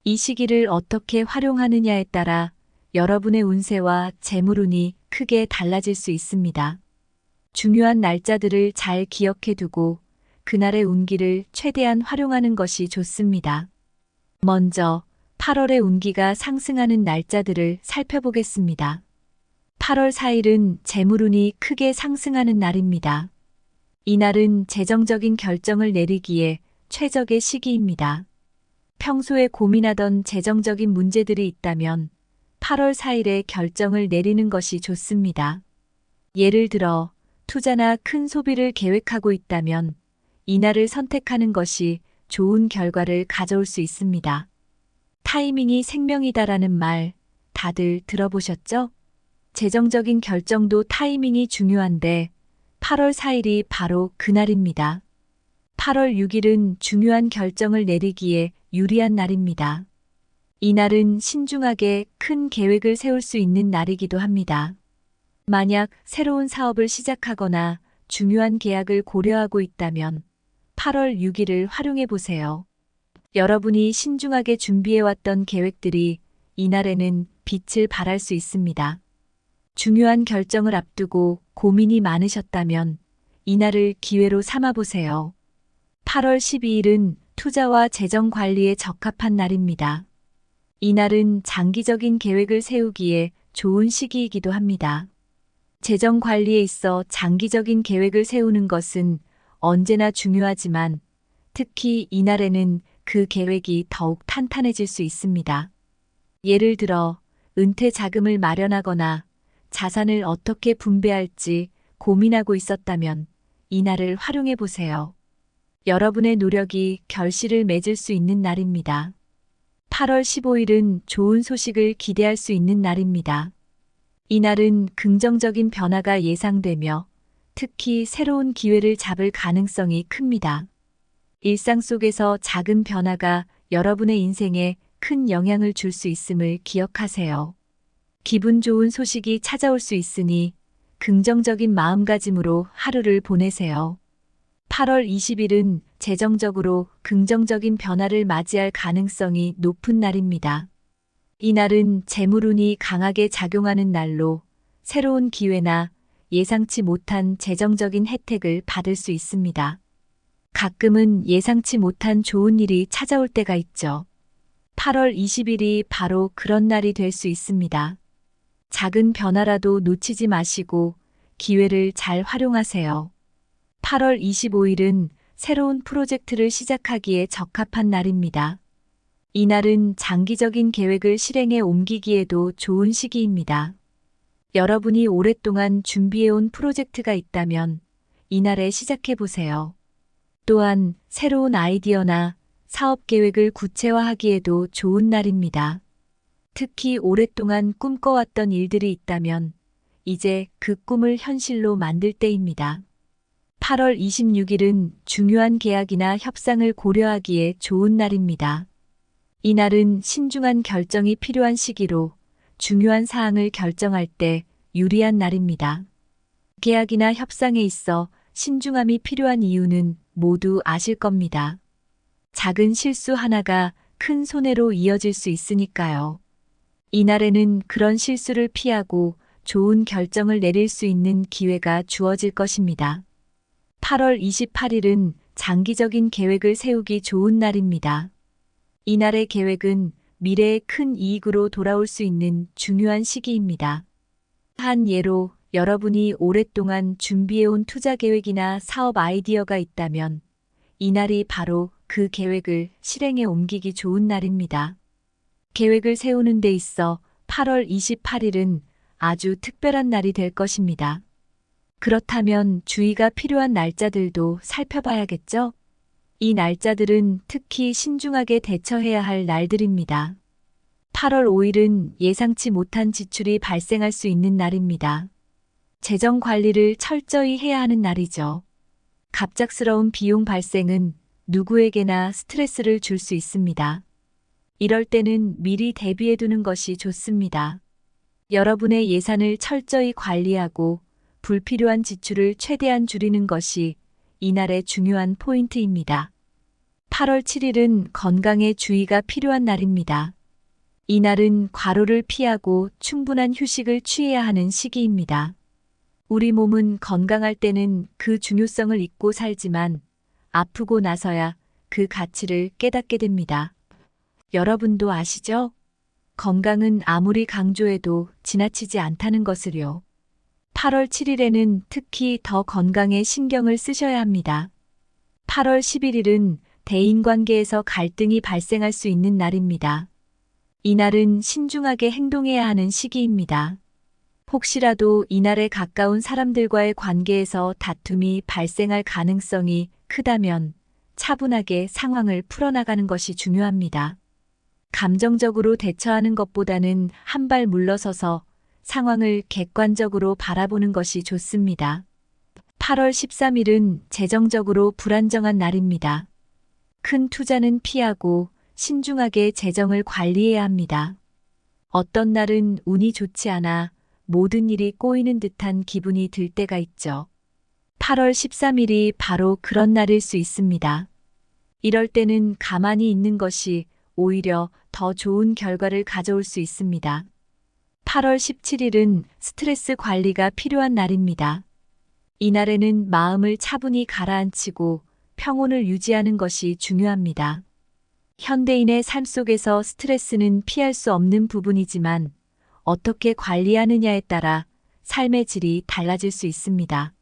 이 시기를 어떻게 활용하느냐에 따라 여러분의 운세와 재물운이 크게 달라질 수 있습니다. 중요한 날짜들을 잘 기억해 두고 그날의 운기를 최대한 활용하는 것이 좋습니다. 먼저 8월의 운기가 상승하는 날짜들을 살펴보겠습니다. 8월 4일은 재물운이 크게 상승하는 날입니다. 이날은 재정적인 결정을 내리기에 최적의 시기입니다. 평소에 고민하던 재정적인 문제들이 있다면 8월 4일에 결정을 내리는 것이 좋습니다. 예를 들어 투자나 큰 소비를 계획하고 있다면 이날을 선택하는 것이 좋은 결과를 가져올 수 있습니다. 타이밍이 생명이다라는 말 다들 들어보셨죠? 재정적인 결정도 타이밍이 중요한데 8월 4일이 바로 그날입니다. 8월 6일은 중요한 결정을 내리기에 유리한 날입니다. 이날은 신중하게 큰 계획을 세울 수 있는 날이기도 합니다. 만약 새로운 사업을 시작하거나 중요한 계약을 고려하고 있다면 8월 6일을 활용해 보세요. 여러분이 신중하게 준비해왔던 계획들이 이날에는 빛을 발할 수 있습니다. 중요한 결정을 앞두고 고민이 많으셨다면 이날을 기회로 삼아보세요. 8월 12일은 투자와 재정 관리에 적합한 날입니다. 이날은 장기적인 계획을 세우기에 좋은 시기이기도 합니다. 재정 관리에 있어 장기적인 계획을 세우는 것은 언제나 중요하지만 특히 이날에는 그 계획이 더욱 탄탄해질 수 있습니다. 예를 들어 은퇴 자금을 마련하거나 자산을 어떻게 분배할지 고민하고 있었다면 이날을 활용해 보세요. 여러분의 노력이 결실을 맺을 수 있는 날입니다. 8월 15일은 좋은 소식을 기대할 수 있는 날입니다. 이날은 긍정적인 변화가 예상되며 특히 새로운 기회를 잡을 가능성이 큽니다. 일상 속에서 작은 변화가 여러분의 인생에 큰 영향을 줄 수 있음을 기억하세요. 기분 좋은 소식이 찾아올 수 있으니 긍정적인 마음가짐으로 하루를 보내세요. 8월 20일은 재정적으로 긍정적인 변화를 맞이할 가능성이 높은 날입니다. 이날은 재물운이 강하게 작용하는 날로 새로운 기회나 예상치 못한 재정적인 혜택을 받을 수 있습니다. 가끔은 예상치 못한 좋은 일이 찾아올 때가 있죠. 8월 20일이 바로 그런 날이 될 수 있습니다. 작은 변화라도 놓치지 마시고 기회를 잘 활용하세요. 8월 25일은 새로운 프로젝트를 시작하기에 적합한 날입니다. 이날은 장기적인 계획을 실행에 옮기기에도 좋은 시기입니다. 여러분이 오랫동안 준비해온 프로젝트가 있다면 이날에 시작해 보세요. 또한 새로운 아이디어나 사업 계획을 구체화하기에도 좋은 날입니다. 특히 오랫동안 꿈꿔왔던 일들이 있다면 이제 그 꿈을 현실로 만들 때입니다. 8월 26일은 중요한 계약이나 협상을 고려하기에 좋은 날입니다. 이날은 신중한 결정이 필요한 시기로 중요한 사항을 결정할 때 유리한 날입니다. 계약이나 협상에 있어 신중함이 필요한 이유는 모두 아실 겁니다. 작은 실수 하나가 큰 손해로 이어질 수 있으니까요. 이날에는 그런 실수를 피하고 좋은 결정을 내릴 수 있는 기회가 주어질 것입니다. 8월 28일은 장기적인 계획을 세우기 좋은 날입니다. 이날의 계획은 미래의 큰 이익으로 돌아올 수 있는 중요한 시기입니다. 한 예로 여러분이 오랫동안 준비해온 투자 계획이나 사업 아이디어가 있다면 이날이 바로 그 계획을 실행에 옮기기 좋은 날입니다. 계획을 세우는 데 있어 8월 28일은 아주 특별한 날이 될 것입니다. 그렇다면 주의가 필요한 날짜들도 살펴봐야겠죠? 이 날짜들은 특히 신중하게 대처해야 할 날들입니다. 8월 5일은 예상치 못한 지출이 발생할 수 있는 날입니다. 재정 관리를 철저히 해야 하는 날이죠. 갑작스러운 비용 발생은 누구에게나 스트레스를 줄 수 있습니다. 이럴 때는 미리 대비해 두는 것이 좋습니다. 여러분의 예산을 철저히 관리하고 불필요한 지출을 최대한 줄이는 것이 이날의 중요한 포인트입니다. 8월 7일은 건강에 주의가 필요한 날입니다. 이날은 과로를 피하고 충분한 휴식을 취해야 하는 시기입니다. 우리 몸은 건강할 때는 그 중요성을 잊고 살지만 아프고 나서야 그 가치를 깨닫게 됩니다. 여러분도 아시죠? 건강은 아무리 강조해도 지나치지 않다는 것을요. 8월 7일에는 특히 더 건강에 신경을 쓰셔야 합니다. 8월 11일은 대인관계에서 갈등이 발생할 수 있는 날입니다. 이날은 신중하게 행동해야 하는 시기입니다. 혹시라도 이날에 가까운 사람들과의 관계에서 다툼이 발생할 가능성이 크다면 차분하게 상황을 풀어나가는 것이 중요합니다. 감정적으로 대처하는 것보다는 한 발 물러서서 상황을 객관적으로 바라보는 것이 좋습니다. 8월 13일은 재정적으로 불안정한 날입니다. 큰 투자는 피하고 신중하게 재정을 관리해야 합니다. 어떤 날은 운이 좋지 않아 모든 일이 꼬이는 듯한 기분이 들 때가 있죠. 8월 13일이 바로 그런 날일 수 있습니다. 이럴 때는 가만히 있는 것이 오히려 더 좋은 결과를 가져올 수 있습니다. 8월 17일은 스트레스 관리가 필요한 날입니다. 이날에는 마음을 차분히 가라앉히고 평온을 유지하는 것이 중요합니다. 현대인의 삶 속에서 스트레스는 피할 수 없는 부분이지만 어떻게 관리하느냐에 따라 삶의 질이 달라질 수 있습니다.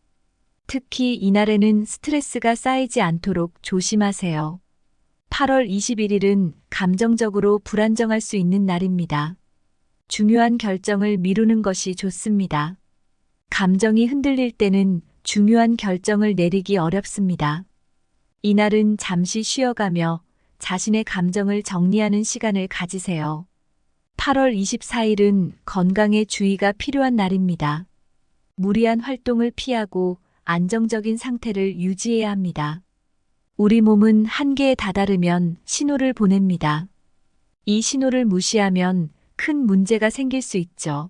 특히 이날에는 스트레스가 쌓이지 않도록 조심하세요. 8월 21일은 감정적으로 불안정할 수 있는 날입니다. 중요한 결정을 미루는 것이 좋습니다. 감정이 흔들릴 때는 중요한 결정을 내리기 어렵습니다. 이날은 잠시 쉬어가며 자신의 감정을 정리하는 시간을 가지세요. 8월 24일은 건강에 주의가 필요한 날입니다. 무리한 활동을 피하고 안정적인 상태를 유지해야 합니다. 우리 몸은 한계에 다다르면 신호를 보냅니다. 이 신호를 무시하면 큰 문제가 생길 수 있죠.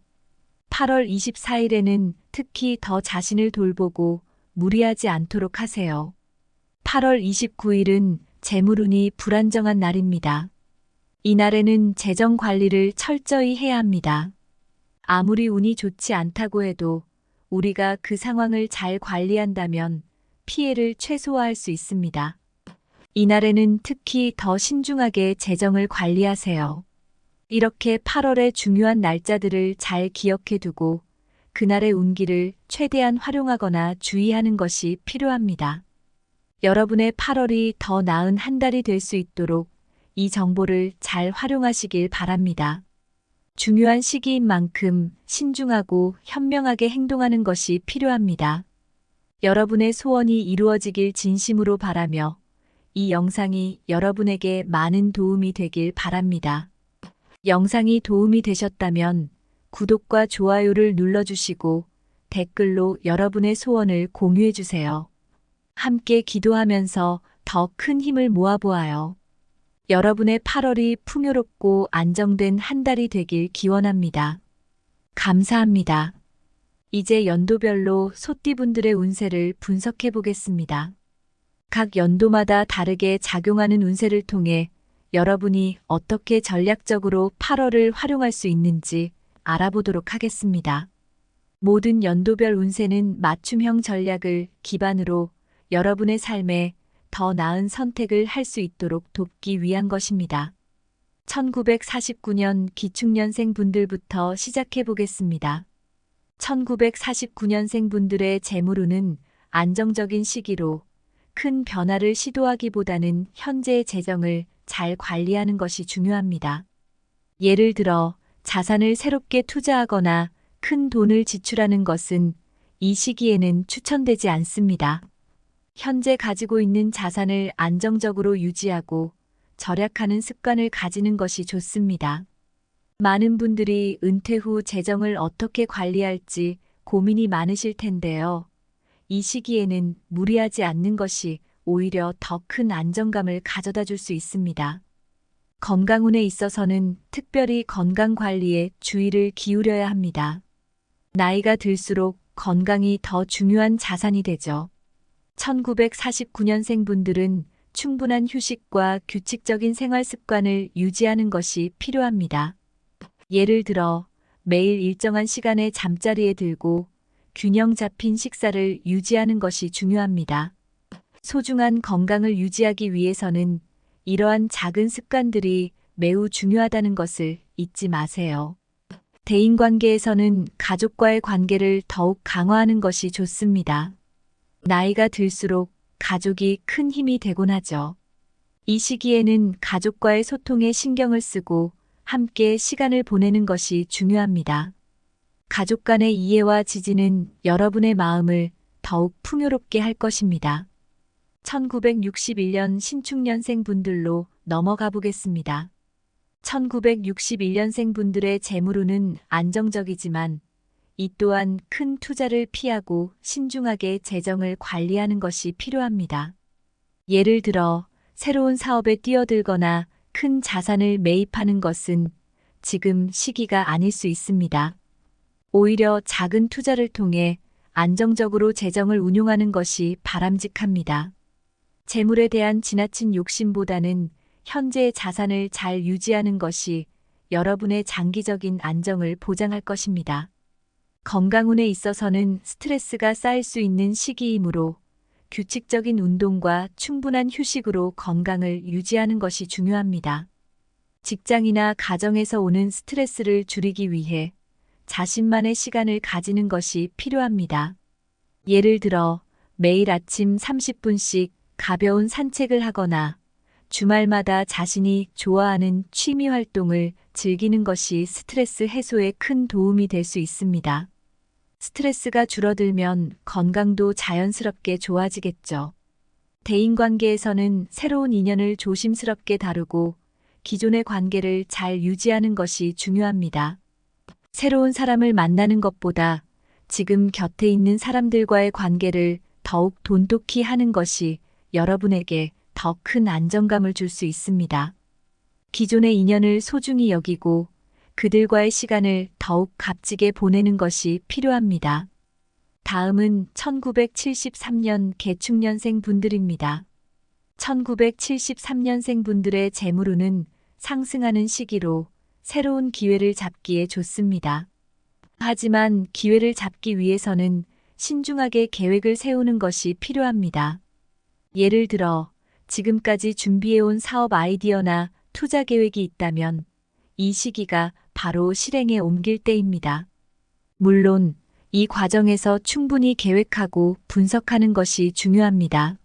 8월 24일에는 특히 더 자신을 돌보고 무리하지 않도록 하세요. 8월 29일은 재물운이 불안정한 날입니다. 이날에는 재정 관리를 철저히 해야 합니다. 아무리 운이 좋지 않다고 해도 우리가 그 상황을 잘 관리한다면 피해를 최소화할 수 있습니다. 이날에는 특히 더 신중하게 재정을 관리하세요. 이렇게 8월의 중요한 날짜들을 잘 기억해 두고 그날의 운기를 최대한 활용하거나 주의하는 것이 필요합니다. 여러분의 8월이 더 나은 한 달이 될 수 있도록 이 정보를 잘 활용하시길 바랍니다. 중요한 시기인 만큼 신중하고 현명하게 행동하는 것이 필요합니다. 여러분의 소원이 이루어지길 진심으로 바라며 이 영상이 여러분에게 많은 도움이 되길 바랍니다. 영상이 도움이 되셨다면 구독과 좋아요를 눌러주시고 댓글로 여러분의 소원을 공유해주세요. 함께 기도하면서 더 큰 힘을 모아보아요. 여러분의 8월이 풍요롭고 안정된 한 달이 되길 기원합니다. 감사합니다. 이제 연도별로 소띠분들의 운세를 분석해 보겠습니다. 각 연도마다 다르게 작용하는 운세를 통해 여러분이 어떻게 전략적으로 8월을 활용할 수 있는지 알아보도록 하겠습니다. 모든 연도별 운세는 맞춤형 전략을 기반으로 여러분의 삶에 더 나은 선택을 할 수 있도록 돕기 위한 것입니다. 1949년 기축년생 분들부터 시작해 보겠습니다. 1949년생 분들의 재물운은 안정적인 시기로 큰 변화를 시도하기보다는 현재의 재정을 잘 관리하는 것이 중요합니다. 예를 들어 자산을 새롭게 투자하거나 큰 돈을 지출하는 것은 이 시기에는 추천되지 않습니다. 현재 가지고 있는 자산을 안정적으로 유지하고 절약하는 습관을 가지는 것이 좋습니다. 많은 분들이 은퇴 후 재정을 어떻게 관리할지 고민이 많으실 텐데요. 이 시기에는 무리하지 않는 것이 오히려 더 큰 안정감을 가져다 줄 수 있습니다. 건강운에 있어서는 특별히 건강 관리에 주의를 기울여야 합니다. 나이가 들수록 건강이 더 중요한 자산이 되죠. 1949년생 분들은 충분한 휴식과 규칙적인 생활 습관을 유지하는 것이 필요합니다. 예를 들어 매일 일정한 시간에 잠자리에 들고 균형 잡힌 식사를 유지하는 것이 중요합니다. 소중한 건강을 유지하기 위해서는 이러한 작은 습관들이 매우 중요하다는 것을 잊지 마세요. 대인관계에서는 가족과의 관계를 더욱 강화하는 것이 좋습니다. 나이가 들수록 가족이 큰 힘이 되곤 하죠. 이 시기에는 가족과의 소통에 신경을 쓰고 함께 시간을 보내는 것이 중요합니다. 가족 간의 이해와 지지는 여러분의 마음을 더욱 풍요롭게 할 것입니다. 1961년 신축년생 분들로 넘어가 보겠습니다. 1961년생 분들의 재물운은 안정적이지만 이 또한 큰 투자를 피하고 신중하게 재정을 관리하는 것이 필요합니다. 예를 들어 새로운 사업에 뛰어들거나 큰 자산을 매입하는 것은 지금 시기가 아닐 수 있습니다. 오히려 작은 투자를 통해 안정적으로 재정을 운용하는 것이 바람직합니다. 재물에 대한 지나친 욕심보다는 현재의 자산을 잘 유지하는 것이 여러분의 장기적인 안정을 보장할 것입니다. 건강운에 있어서는 스트레스가 쌓일 수 있는 시기이므로 규칙적인 운동과 충분한 휴식으로 건강을 유지하는 것이 중요합니다. 직장이나 가정에서 오는 스트레스를 줄이기 위해 자신만의 시간을 가지는 것이 필요합니다. 예를 들어 매일 아침 30분씩 가벼운 산책을 하거나 주말마다 자신이 좋아하는 취미 활동을 즐기는 것이 스트레스 해소에 큰 도움이 될 수 있습니다. 스트레스가 줄어들면 건강도 자연스럽게 좋아지겠죠. 대인관계에서는 새로운 인연을 조심스럽게 다루고 기존의 관계를 잘 유지하는 것이 중요합니다. 새로운 사람을 만나는 것보다 지금 곁에 있는 사람들과의 관계를 더욱 돈독히 하는 것이 여러분에게 더 큰 안정감을 줄 수 있습니다. 기존의 인연을 소중히 여기고 그들과의 시간을 더욱 값지게 보내는 것이 필요합니다. 다음은 1973년 개축년생 분들입니다. 1973년생 분들의 재물운은 상승하는 시기로 새로운 기회를 잡기에 좋습니다. 하지만 기회를 잡기 위해서는 신중하게 계획을 세우는 것이 필요합니다. 예를 들어 지금까지 준비해온 사업 아이디어나 투자 계획이 있다면 이 시기가 바로 실행에 옮길 때입니다. 물론 이 과정에서 충분히 계획하고 분석하는 것이 중요합니다.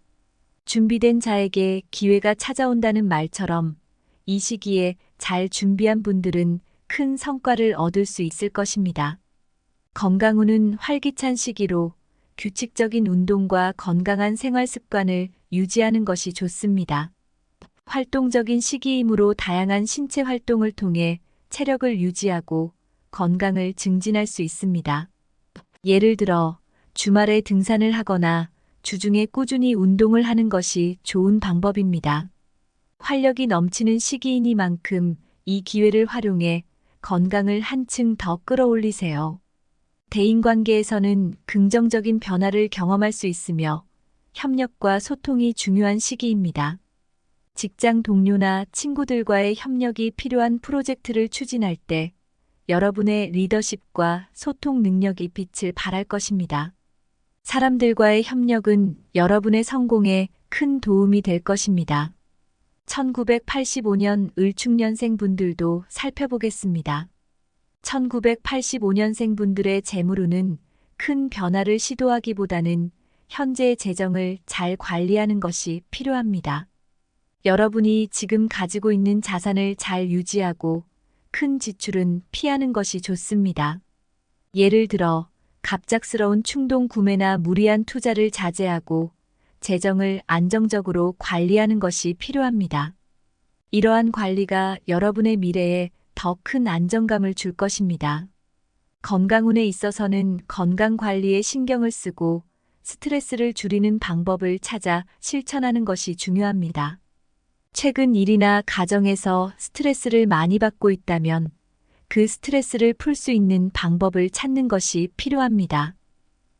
준비된 자에게 기회가 찾아온다는 말처럼 이 시기에 잘 준비한 분들은 큰 성과를 얻을 수 있을 것입니다. 건강 후는 활기찬 시기로 규칙적인 운동과 건강한 생활 습관을 유지하는 것이 좋습니다. 활동적인 시기이므로 다양한 신체 활동을 통해 체력을 유지하고 건강을 증진할 수 있습니다. 예를 들어 주말에 등산을 하거나 주중에 꾸준히 운동을 하는 것이 좋은 방법입니다. 활력이 넘치는 시기이니만큼 이 기회를 활용해 건강을 한층 더 끌어올리세요. 대인관계에서는 긍정적인 변화를 경험할 수 있으며 협력과 소통이 중요한 시기입니다. 직장 동료나 친구들과의 협력이 필요한 프로젝트를 추진할 때 여러분의 리더십과 소통 능력이 빛을 발할 것입니다. 사람들과의 협력은 여러분의 성공에 큰 도움이 될 것입니다. 1985년 을축년생 분들도 살펴보겠습니다. 1985년생 분들의 재물운은 큰 변화를 시도하기보다는 현재의 재정을 잘 관리하는 것이 필요합니다. 여러분이 지금 가지고 있는 자산을 잘 유지하고 큰 지출은 피하는 것이 좋습니다. 예를 들어 갑작스러운 충동 구매나 무리한 투자를 자제하고 재정을 안정적으로 관리하는 것이 필요합니다. 이러한 관리가 여러분의 미래에 더 큰 안정감을 줄 것입니다. 건강운에 있어서는 건강 관리에 신경을 쓰고 스트레스를 줄이는 방법을 찾아 실천하는 것이 중요합니다. 최근 일이나 가정에서 스트레스를 많이 받고 있다면 그 스트레스를 풀 수 있는 방법을 찾는 것이 필요합니다.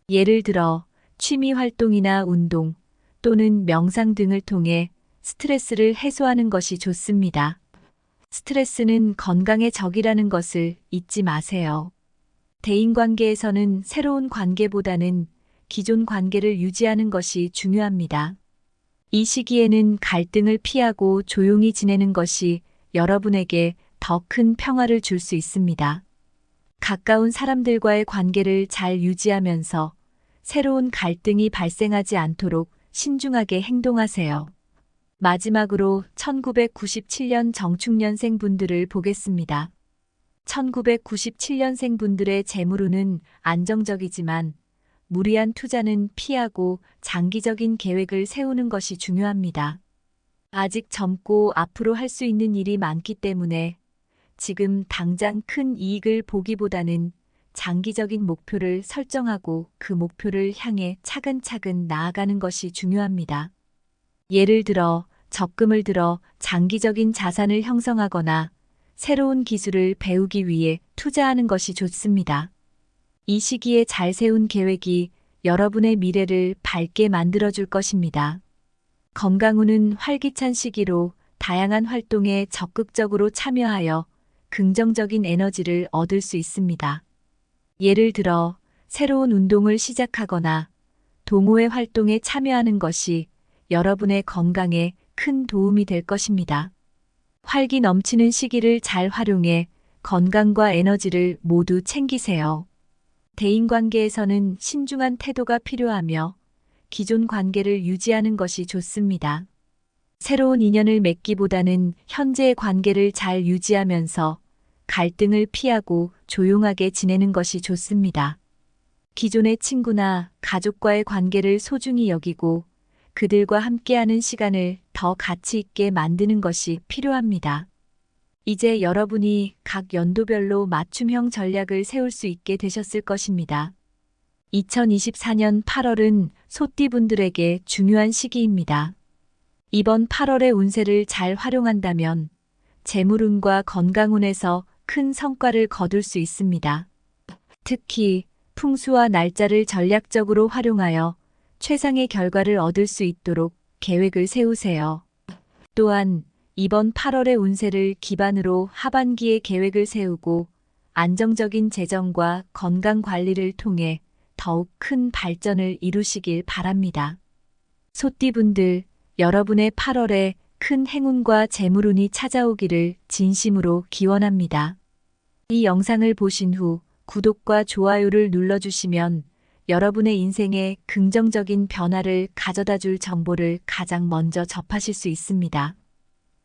예를 들어 취미 활동이나 운동 또는 명상 등을 통해 스트레스를 해소하는 것이 좋습니다. 스트레스는 건강의 적이라는 것을 잊지 마세요. 대인관계에서는 새로운 관계보다는 기존 관계를 유지하는 것이 중요합니다. 이 시기에는 갈등을 피하고 조용히 지내는 것이 여러분에게 더 큰 평화를 줄 수 있습니다. 가까운 사람들과의 관계를 잘 유지하면서 새로운 갈등이 발생하지 않도록 신중하게 행동하세요. 마지막으로 1997년 정축년생 분들을 보겠습니다. 1997년생 분들의 재물운은 안정적이지만 무리한 투자는 피하고 장기적인 계획을 세우는 것이 중요합니다. 아직 젊고 앞으로 할 수 있는 일이 많기 때문에 지금 당장 큰 이익을 보기보다는 장기적인 목표를 설정하고 그 목표를 향해 차근차근 나아가는 것이 중요합니다. 예를 들어 적금을 들어 장기적인 자산을 형성하거나 새로운 기술을 배우기 위해 투자하는 것이 좋습니다. 이 시기에 잘 세운 계획이 여러분의 미래를 밝게 만들어줄 것입니다. 건강운은 활기찬 시기로 다양한 활동에 적극적으로 참여하여 긍정적인 에너지를 얻을 수 있습니다. 예를 들어 새로운 운동을 시작하거나 동호회 활동에 참여하는 것이 여러분의 건강에 큰 도움이 될 것입니다. 활기 넘치는 시기를 잘 활용해 건강과 에너지를 모두 챙기세요. 대인관계에서는 신중한 태도가 필요하며 기존 관계를 유지하는 것이 좋습니다. 새로운 인연을 맺기보다는 현재의 관계를 잘 유지하면서 갈등을 피하고 조용하게 지내는 것이 좋습니다. 기존의 친구나 가족과의 관계를 소중히 여기고 그들과 함께하는 시간을 더 가치 있게 만드는 것이 필요합니다. 이제 여러분이 각 연도별로 맞춤형 전략을 세울 수 있게 되셨을 것입니다. 2024년 8월은 소띠분들에게 중요한 시기입니다. 이번 8월의 운세를 잘 활용한다면 재물운과 건강운에서 큰 성과를 거둘 수 있습니다. 특히 풍수와 날짜를 전략적으로 활용하여 최상의 결과를 얻을 수 있도록 계획을 세우세요. 또한 이번 8월의 운세를 기반으로 하반기에 계획을 세우고 안정적인 재정과 건강 관리를 통해 더욱 큰 발전을 이루시길 바랍니다. 소띠분들, 여러분의 8월에 큰 행운과 재물운이 찾아오기를 진심으로 기원합니다. 이 영상을 보신 후 구독과 좋아요를 눌러주시면 여러분의 인생에 긍정적인 변화를 가져다 줄 정보를 가장 먼저 접하실 수 있습니다.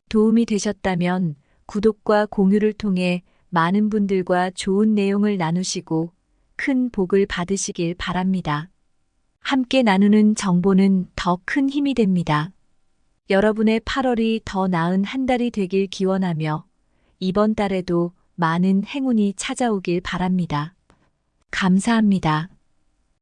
도움이 되셨다면 구독과 공유를 통해 많은 분들과 좋은 내용을 나누시고 큰 복을 받으시길 바랍니다. 함께 나누는 정보는 더 큰 힘이 됩니다. 여러분의 8월이 더 나은 한 달이 되길 기원하며 이번 달에도 많은 행운이 찾아오길 바랍니다. 감사합니다.